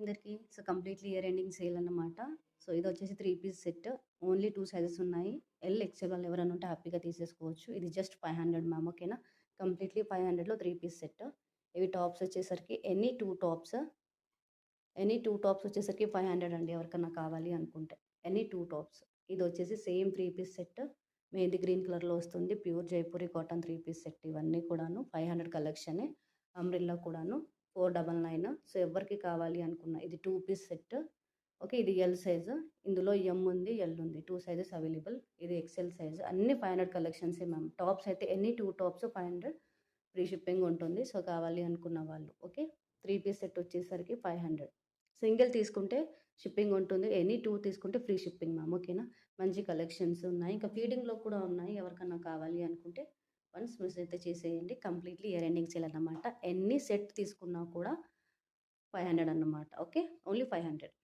అందరికీ so completely year ending sale అన్నమాట. So ఇది వచ్చేసి 3 పీస్ సెట్. ఓన్లీ 2 సైజెస్ ఉన్నాయి. ఎల్, ఎక్స్ఎల్ వాళ్ళు ఎవరైనా ఉంటే హ్యాపీగా తీసేసుకోవచ్చు. ఇది జస్ట్ 500 మ్యామ్. ఓకేనా. కంప్లీట్లీ 500లో 3 పీస్ సెట్. ఇవి టాప్స్ వచ్చేసరికి ఎనీ టూ టాప్స్ వచ్చేసరికి 500 అండి. ఎవరికన్నా కావాలి అనుకుంటే ఎనీ 2 టాప్స్. ఇది వచ్చేసి same 3 piece set. Mehndi green కలర్లో వస్తుంది. Pure Jaipuri cotton 3 piece set. ఇవన్నీ కూడాను 500 కలెక్షనే. అంబ్రిల్లా కూడాను 499. సో ఎవరికి కావాలి అనుకున్నా ఇది 2 పీస్ సెట్. ఓకే. ఇది ఎల్ సైజు. ఇందులో ఎం ఉంది, ఎల్ ఉంది. 2 సైజెస్ అవైలబుల్. ఇది ఎక్సెల్ సైజు. అన్ని 500 కలెక్షన్సే మ్యామ్. టాప్స్ అయితే ఎనీ 2 టాప్స్ 500 ఫ్రీ షిప్పింగ్ ఉంటుంది. సో కావాలి అనుకున్న వాళ్ళు. ఓకే. 3 పీస్ సెట్ వచ్చేసరికి 500. సింగిల్ తీసుకుంటే షిప్పింగ్ ఉంటుంది. ఎనీ 2 తీసుకుంటే ఫ్రీ షిప్పింగ్ మ్యామ్. ఓకేనా. మంచి కలెక్షన్స్ ఉన్నాయి. ఇంకా ఫీడింగ్‌లో కూడా ఉన్నాయి. ఎవరికన్నా కావాలి అనుకుంటే వన్స్ మిస్ అయితే చేసేయండి. కంప్లీట్లీ ఇయర్ ఎండింగ్ సేల్ అన్నమాట. ఎన్ని సెట్ తీసుకున్నా కూడా 500 అన్నమాట. ఓకే. ఓన్లీ 500.